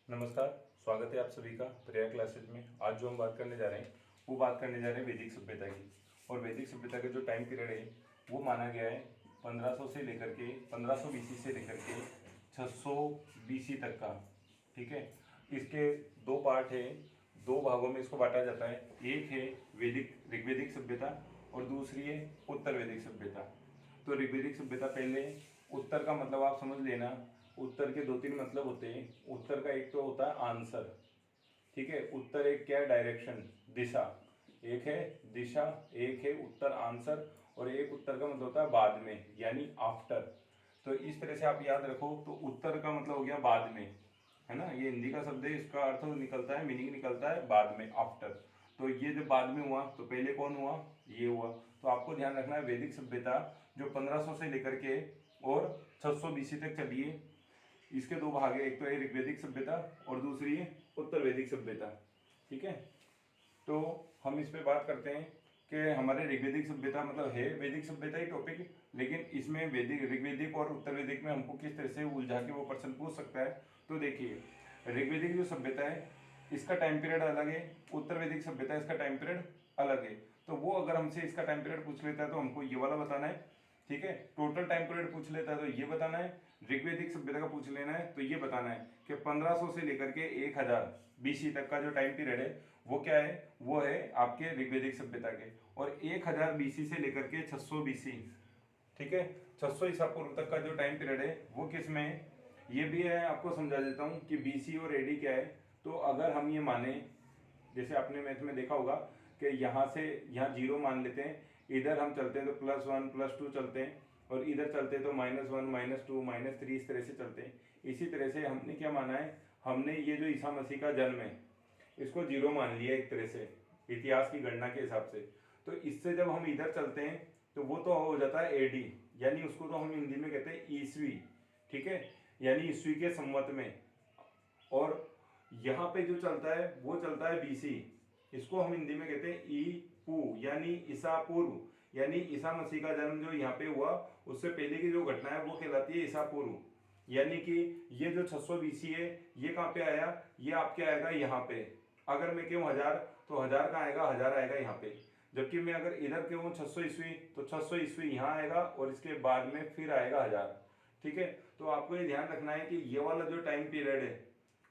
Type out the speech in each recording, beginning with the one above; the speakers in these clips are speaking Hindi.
नमस्कार। स्वागत है आप सभी का प्रेया क्लासेज में। आज जो हम बात करने जा रहे हैं वो बात करने जा रहे हैं वैदिक सभ्यता की। और वैदिक सभ्यता का जो टाइम पीरियड है वो माना गया है 1500 से लेकर के 1500 बीसी से लेकर के 600 बीसी तक का। ठीक है, इसके दो पार्ट है, दो भागों में इसको बांटा जाता है। एक है वैदिक ऋग्वैदिक सभ्यता और दूसरी है उत्तर वैदिक सभ्यता। तो ऋग्वैदिक सभ्यता पहले, उत्तर का मतलब आप समझ लेना, उत्तर के दो तीन मतलब होते हैं। उत्तर का एक तो होता है आंसर, ठीक है। उत्तर एक क्या है, डायरेक्शन, दिशा। एक है दिशा, एक है उत्तर आंसर, और एक उत्तर का मतलब होता है बाद में, यानी आफ्टर। तो इस तरह से आप याद रखो। तो उत्तर का मतलब हो गया बाद में, है ना। ये हिंदी का शब्द है, इसका अर्थ निकलता है, मीनिंग निकलता है बाद में, आफ्टर। तो ये जब बाद में हुआ तो पहले कौन हुआ, ये हुआ। तो आपको ध्यान रखना है वैदिक सभ्यता जो 1500 से लेकर के और 600 बीसी तक चली है, इसके दो भाग है। एक तो है ऋग्वैदिक सभ्यता और दूसरी है उत्तर वैदिक सभ्यता। ठीक है, तो हम इस पे बात करते हैं कि हमारे ऋग्वैदिक सभ्यता मतलब है वैदिक सभ्यता ही टॉपिक, लेकिन इसमें वैदिक ऋग्वैदिक और उत्तर वैदिक में हमको किस तरह से उलझा के वो प्रश्न पूछ सकता है। तो देखिए, ऋग्वैदिक जो सभ्यता है इसका टाइम पीरियड अलग है, उत्तर वैदिक सभ्यता इसका टाइम पीरियड अलग है। तो वो अगर हमसे इसका टाइम पीरियड पूछ लेता है तो हमको ये वाला बताना है। ठीक है, टोटल टाइम पीरियड पूछ लेता है तो ये बताना है। ऋग्वैदिक सभ्यता का पूछ लेना है तो ये बताना है कि 1500 से लेकर के 1000 बीसी तक का जो टाइम पीरियड है वो क्या है, वो है आपके ऋग्वैदिक सभ्यता के। और 1000 बीसी से लेकर के 600 बीसी, ठीक है, 600 ईसा पूर्व तक का जो टाइम पीरियड है वो किस में है, ये भी है। आपको समझा देता हूँ कि बीसी और एडी क्या है। तो अगर हम ये माने, जैसे आपने मैथ में देखा होगा कि यहाँ से यहाँ जीरो मान लेते हैं, इधर हम चलते हैं तो +1 +2 चलते हैं, और इधर चलते हैं तो -1 -2 -3, इस तरह से चलते हैं। इसी तरह से हमने क्या माना है, हमने ये जो ईसा मसीह का जन्म है इसको जीरो मान लिया एक तरह से, इतिहास की गणना के हिसाब से। तो इससे जब हम इधर चलते हैं तो वो तो हो जाता है एडी, यानी उसको तो हम हिंदी में कहते हैं ईसवी। ठीक है, यानी ईसवी के संवत में। और यहाँ पे जो चलता है वो चलता है बीसी, इसको हम हिंदी में कहते हैं ई पू, यानी ईसा पूर्व। यानी ईसा मसीह का जन्म जो यहाँ पे हुआ उससे पहले की जो घटना है वो कहलाती है ईसा पूर्व। यानी कि ये जो 600 बीसी है ये कहाँ पे आया, ये आपके आएगा यहाँ पे। अगर मैं कहूँ 1000 तो 1000 कहाँ आएगा, 1000 आएगा यहाँ पे। जबकि मैं अगर इधर कहूँ 600 ईस्वी तो 600 ईस्वी यहाँ आएगा और इसके बाद में फिर आएगा 1000। ठीक है, तो आपको ये ध्यान रखना है कि ये वाला जो टाइम पीरियड है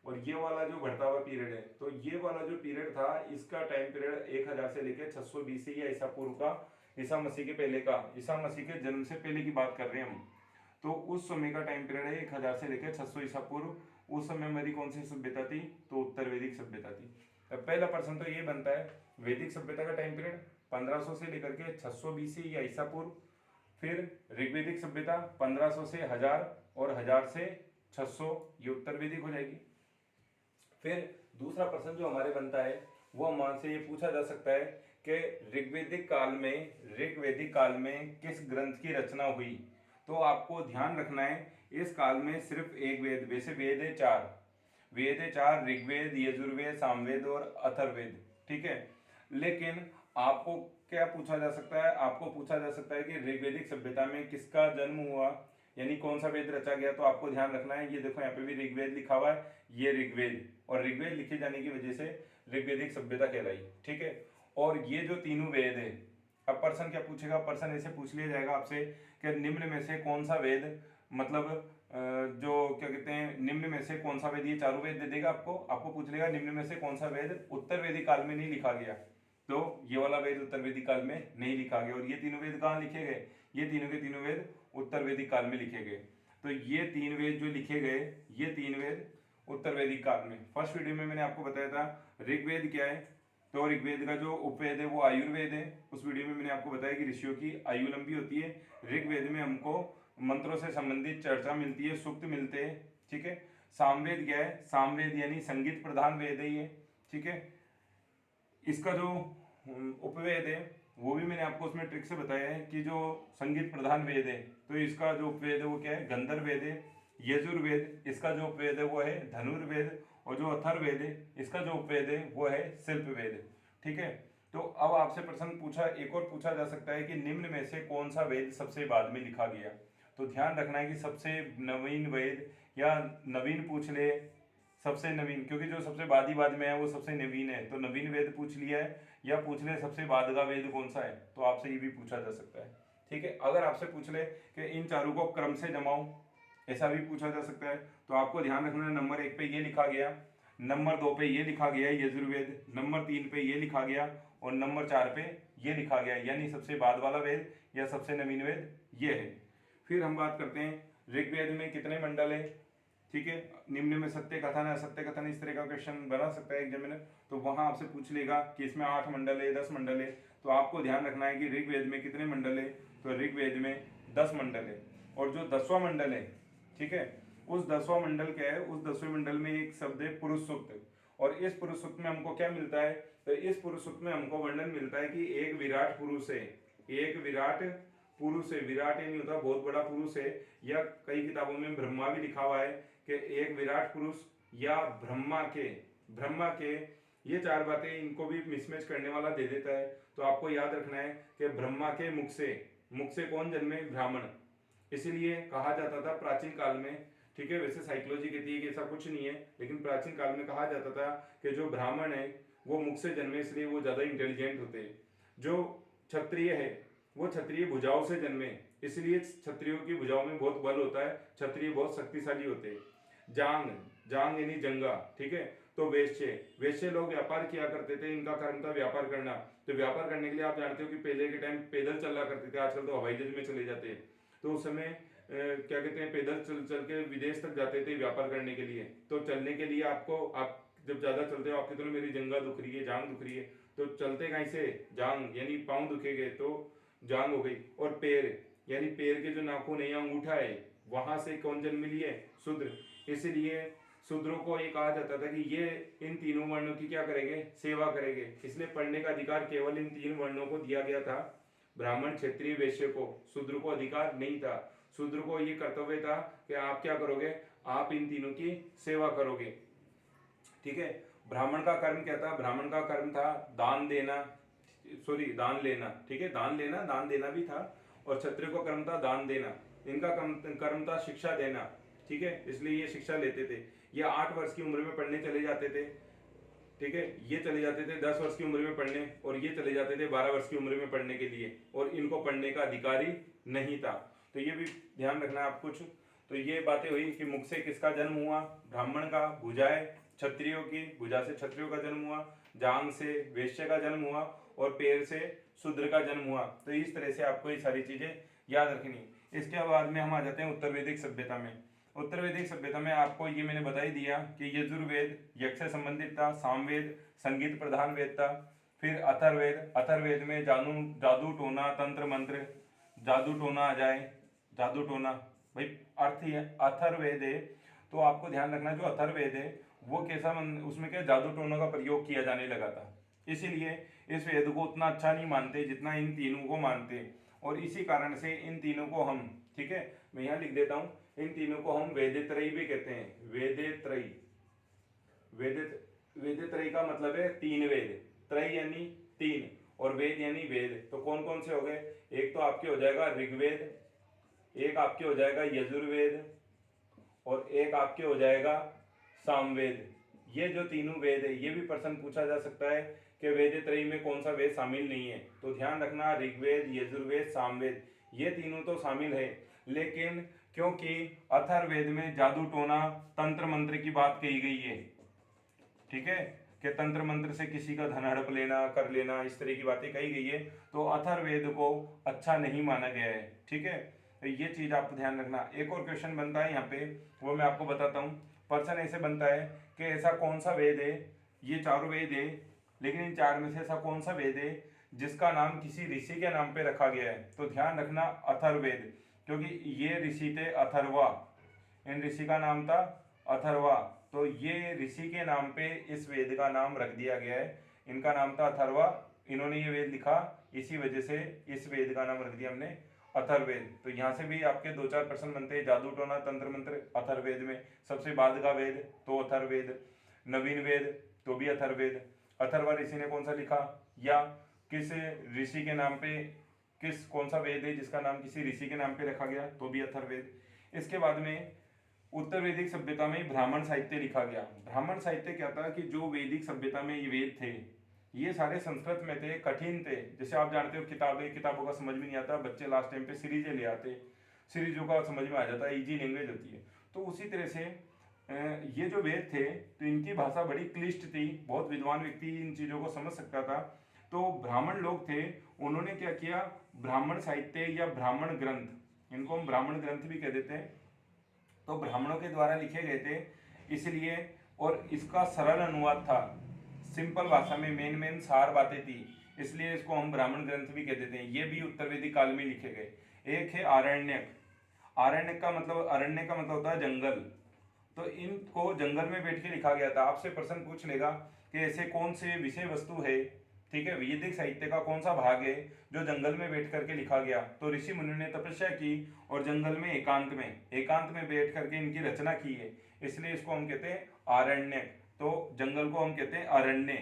और ये वाला जो बढ़ता हुआ पीरियड है, तो ये वाला जो पीरियड था इसका टाइम पीरियड 1000 से लेकर 600 बीसी या ईसा पूर्व का, ईसा मसीह के पहले का, ईसा मसीह के जन्म से पहले की बात कर रहे हैं हम। तो उस समय का टाइम पीरियड है 1000 से लेकर 600 ईसा पूर्व। उस समय हमारी कौन सी सभ्यता थी, तो उत्तर वैदिक सभ्यता थी। अब पहला प्रश्न तो ये बनता है, वैदिक सभ्यता का टाइम पीरियड 1500 से लेकर के 600 बीसी या ईसा पूर्व। फिर ऋग्वैदिक सभ्यता 1500 से 1000 और 1000 से 600, ये उत्तर वैदिक हो जाएगी। फिर दूसरा प्रश्न जो हमारे बनता है वो हमारे से ये पूछा जा सकता है कि ऋग्वैदिक काल में किस ग्रंथ की रचना हुई। तो आपको ध्यान रखना है इस काल में सिर्फ एक वेद, वैसे वेद है चार, वेद है चार, ऋग्वेद, यजुर्वेद, सामवेद और अथर्ववेद। ठीक है, लेकिन आपको क्या पूछा जा सकता है, आपको पूछा जा सकता है कि ऋग्वैदिक सभ्यता में किसका जन्म हुआ, यानी कौन सा वेद रचा गया। तो आपको ध्यान रखना है, ये देखो यहाँ पे भी ऋग्वेद लिखा हुआ है, ये ऋग्वेद, और ऋग्वेद लिखे जाने की वजह से ऋग्वैदिक सभ्यता कहलाई। ठीक है, और ये जो तीनों वेद है, अब पर्सन क्या पूछेगा, पर्सन ऐसे पूछ लिया जाएगा आपसे कि निम्न में से कौन सा वेद, मतलब जो क्या कहते हैं, निम्न में से कौन सा वेद, ये चारों वेद दे देगा आपको, आपको पूछ लेगा निम्न में से कौन सा वेद उत्तर वैदिक काल में नहीं लिखा गया। तो ये वाला वेद उत्तर वैदिक काल में नहीं लिखा गया। और ये तीनों वेद कहाँ लिखे गए, ये तीनों के तीनों वेद उत्तर वैदिक काल में लिखे गए। तो ये तीन वेद जो लिखे गए, ये तीन वेद उत्तर वैदिक काल में। फर्स्ट वीडियो में मैंने आपको बताया था ऋग्वेद क्या है, तो ऋग्वेद का जो उपवेद है वो आयुर्वेद है। उस वीडियो में मैंने आपको बताया कि ऋषियों की आयु लंबी होती है। ऋग्वेद में हमको मंत्रों से संबंधित चर्चा मिलती है, सूक्त मिलते हैं। ठीक है, सामवेद क्या है, सामवेद यानी संगीत प्रधान वेद है ये। ठीक है, इसका जो उपवेद है वो भी मैंने आपको उसमें ट्रिक से बताया है कि जो संगीत प्रधान वेद है, तो इसका जो उपवेद है वो क्या है, गंधर्ववेद है। यजुर्वेद, इसका जो उपवेद है वो है धनुर्वेद, और जो अथर्ववेद है इसका जो उपवेद है वो है शिल्पवेद। ठीक है, तो अब आपसे प्रश्न पूछा, एक और पूछा जा सकता है कि निम्न में से कौन सा वेद सबसे बाद में लिखा गया। तो ध्यान रखना है कि सबसे नवीन वेद या नवीन पूछ ले सबसे नवीन, क्योंकि जो सबसे बाद ही बाद में है वो सबसे नवीन है, तो नवीन वेद पूछ लिया है, या पूछ ले सबसे बाद का वेद कौन सा है, तो आपसे ये भी पूछा जा सकता है। ठीक है, अगर आपसे पूछ ले कि इन चारों को क्रम से जमाओ, ऐसा भी पूछा जा सकता है। तो आपको ध्यान रखना है, नंबर 1 पे ये लिखा गया, नंबर 2 पे ये लिखा गया यजुर्वेद, नंबर 3 पे ये लिखा गया, और नंबर 4 पे ये लिखा गया, यानी सबसे बाद वाला वेद या सबसे नवीन वेद ये है। फिर हम बात करते हैं ऋग्वेद में कितने मंडल है। ठीक है, निम्न में सत्य कथन असत्य कथन, इस तरह का क्वेश्चन बना सकता है एग्जामिनर, तो वहां आपसे पूछ लेगा कि इसमें 8 मंडल है 10 मंडल है, तो आपको ध्यान रखना है कि ऋग्वेद में कितने मंडल है, तो ऋग्वेद में 10 मंडल है। और जो 10वां मंडल है, ठीक है, उस 10वां मंडल क्या है, उस 10वें मंडल में एक शब्द है पुरुष सूक्त, और इस पुरुष सूक्त में हमको क्या मिलता है, तो इस पुरुष सूक्त में हमको वर्णन मिलता है कि एक विराट पुरुष है, एक विराट पुरुष है, विराट ये नहीं होता बहुत बड़ा पुरुष है, या कई किताबों में ब्रह्मा भी लिखा हुआ है कि एक विराट पुरुष या ब्रह्मा के ये 4 बातें इनको भी मिसमैच करने वाला दे देता है। तो आपको याद रखना है कि ब्रह्मा के मुख से कौन जन्मे, ब्राह्मण, इसीलिए कहा जाता था प्राचीन काल में, ठीक है, वैसे साइकोलॉजी कहती है कि ऐसा कुछ नहीं है, लेकिन प्राचीन काल में कहा जाता था कि जो ब्राह्मण है वो मुख से जन्मे, इसलिए वो ज्यादा इंटेलिजेंट होते हैं। जो क्षत्रिय है वो क्षत्रिय भुजाओं से जन्मे, इसलिए क्षत्रियों की भुजाओं में बहुत बल होता है, क्षत्रिय बहुत शक्तिशाली होते हैं। जांग यानी जंगा, ठीक है। तो वैश्य लोग व्यापार किया करते थे, इनका कर्म था व्यापार करना। तो व्यापार करने के लिए आप जानते हो कि पहले के टाइम पैदल चला करते थे, आजकल तो हवाई जहाज में चले जाते हैं। तो उस समय क्या कहते हैं, पैदल चल के विदेश तक जाते थे व्यापार करने के लिए। तो चलने के लिए आप जब ज्यादा चलते हो, आपके तो मेरी जंगा दुख रही है, जांग दुख रही है, तो चलते कहीं से, जांग यानी पाँव दुखेगे तो जांग हो गई। और पैर यानी पैर के जो नाखून है या अंगूठा है, वहां से कौन जन्म लिए, शूद्र। इसलिए शूद्रों को ये कहा जाता था कि ये इन तीनों वर्णों की क्या करेंगे, सेवा करेंगे। इसलिए पढ़ने का अधिकार केवल इन 3 वर्णों को दिया गया था, ब्राह्मण क्षत्रिय वैश्य को, शूद्र को अधिकार नहीं था। शूद्र को ये कर्तव्य था कि आप क्या करोगे, आप इन तीनों की सेवा करोगे। ठीक है, ब्राह्मण का कर्म क्या था, ब्राह्मण का कर्म था दान लेना, ठीक है, दान देना भी था। और क्षत्रिय को कर्म था दान देना, इनका कर्म था शिक्षा देना, ठीक है, इसलिए ये शिक्षा लेते थे। ये 8 वर्ष की उम्र में पढ़ने चले जाते थे, ठीक है, ये चले जाते थे 10 वर्ष की उम्र में पढ़ने, और ये चले जाते थे 12 वर्ष की उम्र में पढ़ने के लिए, और इनको पढ़ने का अधिकार ही नहीं था। तो ये भी ध्यान रखना आप कुछ। तो ये बातें हुई कि मुख से किसका जन्म हुआ, ब्राह्मण का, भुजाएं क्षत्रियों की, भुजा से क्षत्रियों का जन्म हुआ, जांग से वैश्य का जन्म हुआ, और पैर से शूद्र का जन्म हुआ। तो इस तरह से आपको ये सारी चीजें याद रखनी। इसके बाद में हम आ जाते हैं उत्तर वैदिक सभ्यता में। उत्तर वैदिक सभ्यता में आपको ये मैंने बता ही दिया कि यजुर्वेद यज्ञ से संबंधित था, सामवेद संगीत प्रधान वेद था। फिर अथर्ववेद में जादू टोना तंत्र मंत्र, जादू टोना आ जाए, जादू टोना भाई अर्थ ही है अथर्ववेद है। तो आपको ध्यान रखना जो अथर्ववेद है वो कैसा उसमें क्या जादू टोना का प्रयोग किया जाने लगा था, इसीलिए इस वेद को उतना अच्छा नहीं मानते जितना इन तीनों को मानते। और इसी कारण से इन तीनों को हम, ठीक है, मैं यहाँ लिख देता हूँ, इन तीनों को हम वेदत्रयी भी कहते हैं। वेदत्रयी, वेदत्रयी का मतलब है 3 वेद, त्रय यानी 3 और वेद यानी वेद। तो कौन कौन से हो गए, एक तो आपके हो जाएगा ऋग्वेद, एक आपके हो जाएगा यजुर्वेद, और एक आपके हो जाएगा सामवेद। ये जो तीनों वेद है, ये भी प्रश्न पूछा जा सकता है कि वेद त्रयी में कौन सा वेद शामिल नहीं है। तो ध्यान रखना ऋग्वेद यजुर्वेद सामवेद ये तीनों तो शामिल है, लेकिन क्योंकि अथर्ववेद में जादू टोना तंत्र मंत्र की बात कही गई है, ठीक है, कि तंत्र मंत्र से किसी का धन हड़प लेना कर लेना, इस तरह की बातें कही गई है, तो अथर्ववेद को अच्छा नहीं माना गया है। ठीक है, तो ये चीज आप ध्यान रखना। एक और क्वेश्चन बनता है यहाँ पे, वो मैं आपको बताता हूँ। प्रश्न ऐसे बनता है कि ऐसा कौन सा वेद है, ये चारों वेद है, लेकिन इन 4 में से ऐसा कौन सा वेद है जिसका नाम किसी ऋषि के नाम पे रखा गया है। तो ध्यान रखना अथर्ववेद, क्योंकि ये ऋषि थे अथर्वा, इन ऋषि का नाम था अथर्वा, तो ये ऋषि के नाम पे इस वेद का नाम रख दिया गया है। इनका नाम था अथर्वा, इन्होंने ये वेद लिखा, इसी वजह से इस वेद का नाम रख दिया हमने अथर्ववेद। तो यहाँ से भी आपके 2-4 प्रश्न बनते हैं। जादू टोना तंत्र मंत्र अथर्ववेद में, सबसे बाद का वेद तो अथर्ववेद, नवीन वेद तो भी अथर्ववेद, अथर्वा ऋषि ने कौन सा लिखा, या किस ऋषि के नाम पे, कौन सा वेद है जिसका नाम किसी ऋषि के नाम पे रखा गया, तो भी अथर्ववेद। इसके बाद में उत्तर वैदिक सभ्यता में ब्राह्मण साहित्य लिखा गया। ब्राह्मण साहित्य क्या था कि जो वैदिक सभ्यता में ये वेद थे ये सारे संस्कृत में थे, कठिन थे। जैसे आप जानते हो किताबों का समझ में नहीं आता, बच्चे लास्ट टाइम पे सीरीजें ले आते, सीरीजों का समझ में आ जाता है, इजी लैंग्वेज होती है। तो उसी तरह से ये जो वेद थे तो इनकी भाषा बड़ी क्लिष्ट थी, बहुत विद्वान व्यक्ति इन चीज़ों को समझ सकता था। तो ब्राह्मण लोग थे, उन्होंने क्या किया, ब्राह्मण साहित्य या ब्राह्मण ग्रंथ, इनको हम ब्राह्मण ग्रंथ भी कह देते हैं, तो ब्राह्मणों के द्वारा लिखे गए थे इसलिए, और इसका सरल अनुवाद था, सिंपल भाषा में मेन मेन सार बातें थी, इसलिए इसको हम ब्राह्मण ग्रंथ भी कह देते हैं। ये भी उत्तर वैदिक काल में लिखे गए। एक है आरण्यक। आरण्यक का मतलब, अरण्य का मतलब होता है जंगल, तो इनको जंगल में बैठ के लिखा गया था। आपसे प्रश्न पूछ लेगा कि ऐसे कौन से विषय वस्तु है, ठीक है, वैदिक साहित्य का कौन सा भाग है जो जंगल में बैठ करके लिखा गया, तो ऋषि मुनि ने तपस्या की और जंगल में एकांत में बैठ करके इनकी रचना की है, इसलिए इसको हम कहते हैं आरण्यक। तो जंगल को हम कहते हैं अरण्य।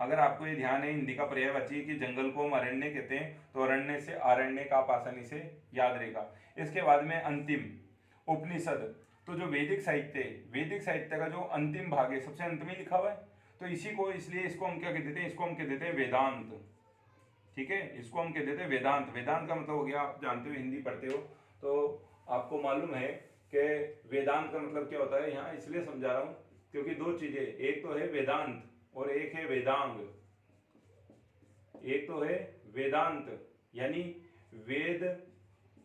अगर आपको ये ध्यान है, हिंदी का पर्यायवाची कि जंगल को हम अरण्य कहते हैं, तो अरण्य से आरण्य का आप आसानी से याद रहेगा। इसके बाद में अंतिम उपनिषद। तो जो वैदिक साहित्य का जो अंतिम भाग है, सबसे अंत में लिखा हुआ है, तो इसी को, इसलिए इसको हम क्या कह देते हैं, इसको हम कह देते हैं वेदांत। ठीक है, इसको हम कह देते हैं वेदांत। वेदांत का मतलब हो गया, आप जानते हो, हिंदी पढ़ते हो तो आपको मालूम है कि वेदांत का मतलब क्या होता है। यहाँ इसलिए समझा रहा हूँ क्योंकि दो चीजें, एक तो है वेदांत और एक है वेदांग। एक तो है वेदांत यानी वेद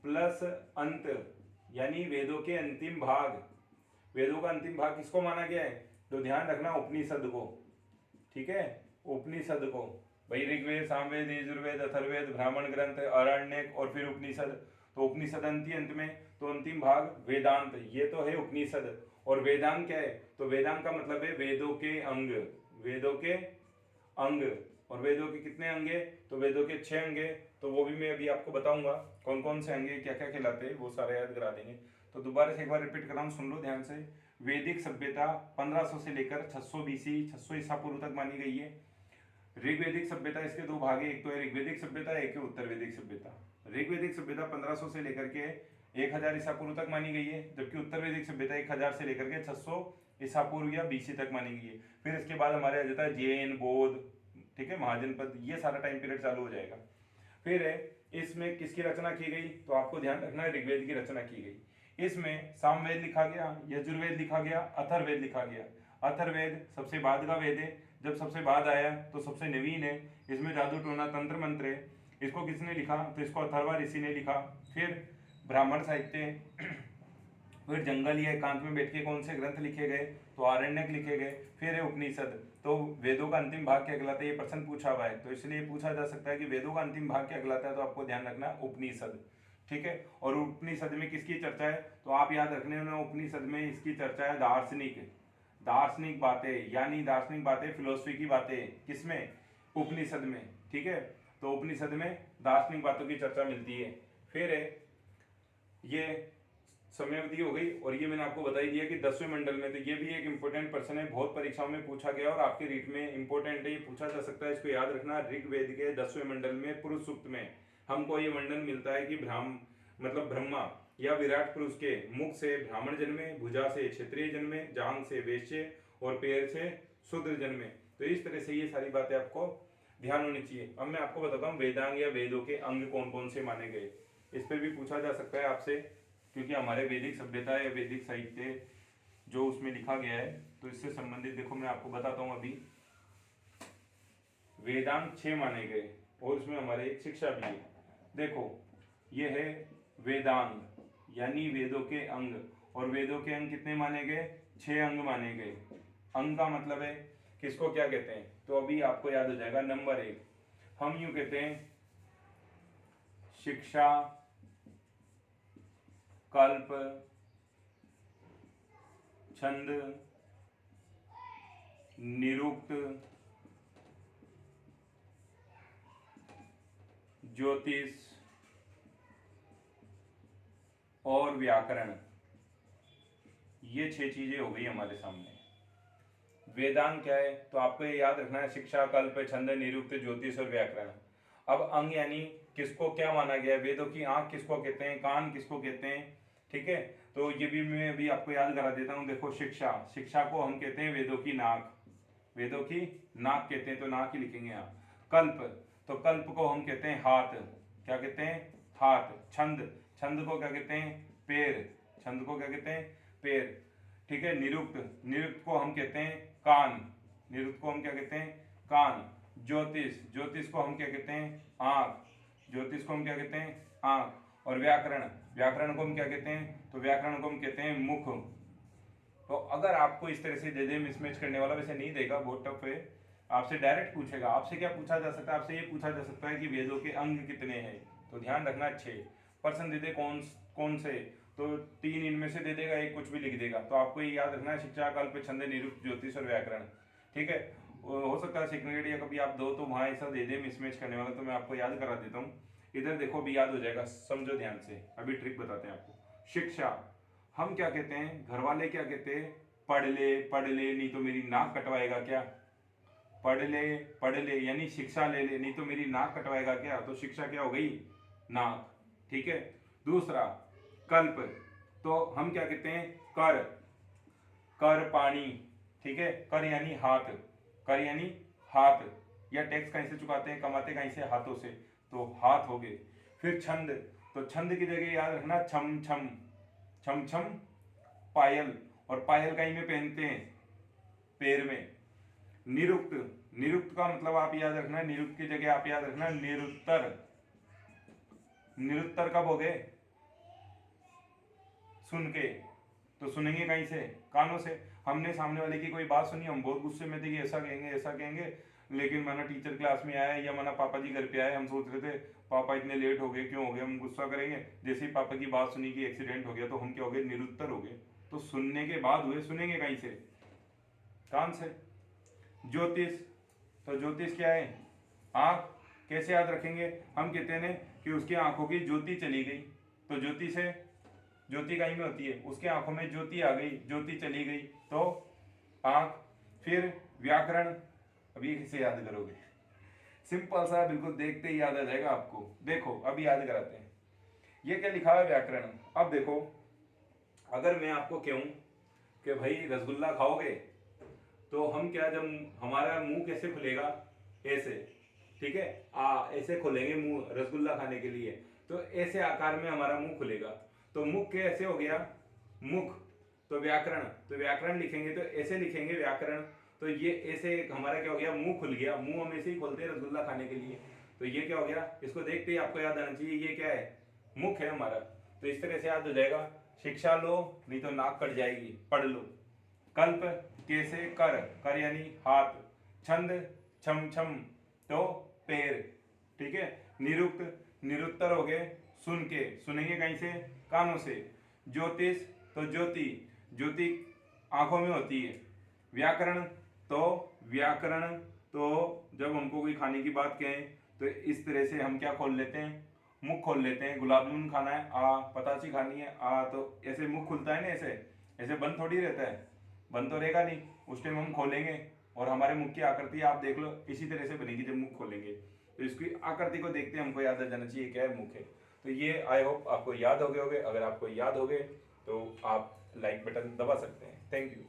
प्लस अंत, यानी वेदों के अंतिम भाग। वेदों का अंतिम भाग किसको माना गया है, तो ध्यान रखना उपनिषद को, ठीक है, उपनिषद को। भाई ऋग्वेद, सामवेद, यजुर्वेद, अथर्ववेद, ब्राह्मण ग्रंथ, आरण्यक और फिर उपनिषद। तो उपनिषद अंत में, तो अंतिम भाग वेदांत, ये तो है उपनिषद। और वेदांत क्या है, तो वेदांत का मतलब है वेदों के अंग, वेदों के अंग। और वेदों के कितने अंग है, तो वेदों के 6 अंग है, तो वो भी मैं अभी आपको बताऊंगा कौन कौन से अंग क्या क्या कहलाते हैं, वो सारे याद करा देंगे। तो दोबारा से एक बार रिपीट कर रहा हूँ, सुन लो ध्यान से। वैदिक सभ्यता 1500 से लेकर 600 BC, 600 ईसा पूर्व तक मानी गई है। ऋग्वैदिक सभ्यता, इसके दो भाग है, एक तो है ऋग्वैदिक सभ्यता, एक है उत्तर वैदिक सभ्यता। ऋग्वैदिक सभ्यता 1500 से लेकर के 1000 ईसा पूर्व तक मानी गई है, जबकि उत्तर वैदिक सभ्यता 1000 से लेकर के 600 ईसा पूर्व या BC तक मानी गई है। फिर इसके बाद हमारे आ जाता है जैन, बौद्ध, ठीक है, महाजनपद, ये सारा टाइम पीरियड चालू हो जाएगा। फिर इसमें किसकी रचना की गई, तो आपको ध्यान रखना है ऋग्वेद की रचना की गई। इसमें सामवेद लिखा गया, यजुर्वेद लिखा गया, अथर्ववेद लिखा गया। अथर्ववेद सबसे बाद का वेद है, जब सबसे बाद आया तो सबसे नवीन है, इसमें जादू टोना तंत्र मंत्र है। इसको किसने लिखा, तो इसको अथर्वा ऋषि ने लिखा। फिर ब्राह्मण साहित्य, फिर जंगल या एकांत में बैठ के कौन से ग्रंथ लिखे गए, तो आरण्यक लिखे गए। फिर है उपनिषद। तो वेदों का अंतिम भाग क्या कहलाता है, ये प्रश्न पूछा हुआ है, तो इसलिए पूछा जा सकता है कि वेदों का अंतिम भाग क्या कहलाता है, तो आपको ध्यान रखना उपनिषद, ठीक है। और उपनिषद में किसकी चर्चा है, तो आप याद रखने में, उपनिषद में इसकी चर्चा है दार्शनिक बातें, यानी दार्शनिक बातें, फिलोसफी की बातें, किसमें, उपनिषद में, ठीक है। तो उपनिषद में दार्शनिक बातों की चर्चा मिलती है। फिर ये समय अवधि हो गई, और ये मैंने आपको बता ही दिया कि 10वें मंडल में, तो ये भी एक इंपॉर्टेंट प्रश्न है, बहुत परीक्षाओं में पूछा गया और आपके रीट में इंपॉर्टेंट है, ये पूछा जा सकता है, इसको याद रखना। ऋग्वेद के 10वें मंडल में पुरुष सूक्त में हमको ये वर्णन मिलता है कि ब्रह्मा या विराट पुरुष के मुख से ब्राह्मण जन्मे, भुजा से क्षत्रिय जन्मे, जांग से वैश्य और पैर से शूद्र जन्मे। तो इस तरह से ये सारी बातें आपको ध्यान होनी चाहिए। अब मैं आपको बताता हूँ वेदांग या वेदों के अंग कौन कौन से माने गए, इस पर भी पूछा जा सकता है आपसे, क्योंकि हमारे वैदिक सभ्यता या वैदिक साहित्य जो उसमें लिखा गया है, तो इससे संबंधित देखो मैं आपको बताता हूँ। अभी वेदांग 6 माने गए और उसमें हमारे एक शिक्षा भी है। देखो ये है वेदांग यानी वेदों के अंग, और वेदों के अंग कितने माने गए, 6 अंग माने गए। अंग का मतलब है किसको क्या कहते हैं, तो अभी आपको याद हो जाएगा। नंबर 1 हम यूं कहते हैं शिक्षा, कल्प, छंद, निरुक्त, ज्योतिष और व्याकरण, ये 6 चीजें हो गई हमारे सामने। वेदांग क्या है, तो आपको ये याद रखना है, शिक्षा, कल्प, छंद, निरुक्त, ज्योतिष और व्याकरण। अब अंग यानी किसको क्या माना गया है, वेदों की आंख किसको कहते हैं, कान किसको कहते हैं, ठीक है। तो ये भी मैं अभी आपको याद करा देता हूँ। देखो शिक्षा, शिक्षा को हम कहते हैं वेदों की नाक, वेदों की नाक कहते हैं, तो नाक ही लिखेंगे यहाँ। कल्प, तो कल्प को हम कहते हैं हाथ, क्या कहते हैं, हाथ। छंद, छंद को क्या कहते हैं, पैर, छंद को क्या कहते हैं, पैर, ठीक है। निरुक्त, निरुक्त को हम कहते हैं कान, निरुक्त को हम क्या कहते हैं, कान। ज्योतिष, ज्योतिष को हम क्या कहते हैं, आंख, ज्योतिष को हम क्या कहते हैं, आंख। और व्याकरण, व्याकरण को हम क्या कहते हैं, तो व्याकरण को हम कहते हैं मुख। तो अगर आपको इस तरह से दे दे मिसमैच करने वाला, वैसे नहीं देगा, बहुत टफ है, आपसे डायरेक्ट पूछेगा। आपसे क्या पूछा जा सकता है, आपसे ये पूछा जा सकता है कि वेदों के अंग कितने हैं, तो ध्यान रखना। 6 पर्सन दे दे कौन कौन से, तो 3 इनमें से दे देगा, एक कुछ भी लिख देगा। तो आपको ये याद रखना है, शिक्षा, कल्प, छंद, निरुक्त, ज्योतिष और व्याकरण, ठीक है। हो सकता है सेकंड या कभी आप दो तो वहाँ ऐसा दे दे मिसमैच करने वाला, तो मैं आपको याद करा देता हूँ। इधर देखो भी याद हो जाएगा, समझो ध्यान से। अभी ट्रिक बताते हैं आपको। शिक्षा हम क्या कहते हैं, घर वाले क्या कहते हैं, पढ़ ले, पढ़ ले नहीं तो मेरी नाक कटवाएगा क्या। पढ़ ले, पढ़ ले यानी शिक्षा ले ले, नहीं तो मेरी नाक कटवाएगा क्या। तो शिक्षा क्या हो गई, नाक, ठीक है। दूसरा कल्प, तो हम क्या कहते हैं, कर, कर पानी, ठीक है। कर यानी हाथ, कर यानी हाथ, या टैक्स कहीं से चुकाते हैं, कमाते कहीं से, हाथों से, तो हाथ हो गए। फिर छंद, तो छंद की जगह याद रखना छम छम, छम छम पायल, और पायल कहीं में पहनते हैं, पैर में। निरुक्त, निरुक्त का मतलब आप याद रखना, निरुक्त की जगह आप याद रखना निरुत्तर। निरुत्तर कब हो गए, सुन के, तो सुनेंगे कहीं से, कानों से। हमने सामने वाले की कोई बात सुनी, हम बहुत गुस्से में थे कि ऐसा कहेंगे ऐसा कहेंगे, लेकिन माना टीचर क्लास में आया या माना पापा जी घर पे आए, हम सोच रहे थे पापा इतने लेट हो गए, क्यों हो गए, हम गुस्सा करेंगे। जैसे ही पापा की बात सुनी कि एक्सीडेंट हो गया, तो हम क्या हो गए, निरुत्तर हो गए। तो सुनने के बाद हुए, सुनेंगे कहीं से, कान से। ज्योतिष, तो ज्योतिष क्या है, आंख। कैसे याद रखेंगे, हम कहते हैं कि उसकी आंखों की ज्योति चली गई, तो ज्योति से, ज्योति कहीं में होती है, उसके आंखों में ज्योति आ गई, ज्योति चली गई, तो आंख। फिर व्याकरण, अभी कैसे याद करोगे, सिंपल सा, बिल्कुल देखते ही याद आ जाएगा आपको। देखो अभी याद कराते हैं, ये क्या लिखा है, व्याकरण। अब देखो, अगर मैं आपको कहूं कि भाई रसगुल्ला खाओगे, तो हम क्या, जब हमारा मुंह कैसे खुलेगा, ऐसे, ठीक है, ऐसे खोलेंगे मुंह रसगुल्ला खाने के लिए, तो ऐसे आकार में हमारा मुंह खुलेगा। तो मुख कैसे हो गया, मुख, तो व्याकरण, तो व्याकरण लिखेंगे तो ऐसे लिखेंगे व्याकरण। तो ये ऐसे हमारा क्या हो गया, मुंह खुल गया। मुंह हम ऐसे ही खोलते हैं रसगुल्ला खाने के लिए, तो ये क्या हो गया, इसको देखते ही आपको याद आना चाहिए, ये क्या है, मुख है हमारा। तो इस तरह से याद हो जाएगा। शिक्षा लो नहीं तो नाक कट जाएगी, पढ़ लो। कल्प कैसे, कर, कर यानी हाथ। छंद, छम छम, तो पैर, ठीक है। निरुक्त, निरुत्तर हो गए, सुन के, सुनेंगे कहीं से, कानों से। ज्योतिष, तो ज्योति, ज्योति आंखों में होती है। व्याकरण, तो व्याकरण, तो जब हमको कोई खाने की बात कहें, तो इस तरह से हम क्या खोल लेते हैं, मुख खोल लेते हैं। गुलाब जामुन खाना है, पतासी खानी है, तो ऐसे मुख खुलता है ना, ऐसे, ऐसे बंद थोड़ी रहता है, बंद तो रहेगा नहीं, उस टाइम हम खोलेंगे, और हमारे मुख की आकृति आप देख लो इसी तरह से बनेगी जब मुख खोलेंगे। तो इसकी आकृति को देखते हमको याद आ जाना चाहिए क्या है, मुख है। तो ये आई होप आपको याद हो गए होंगे। अगर आपको याद हो गए तो आप लाइक बटन दबा सकते हैं। Thank you.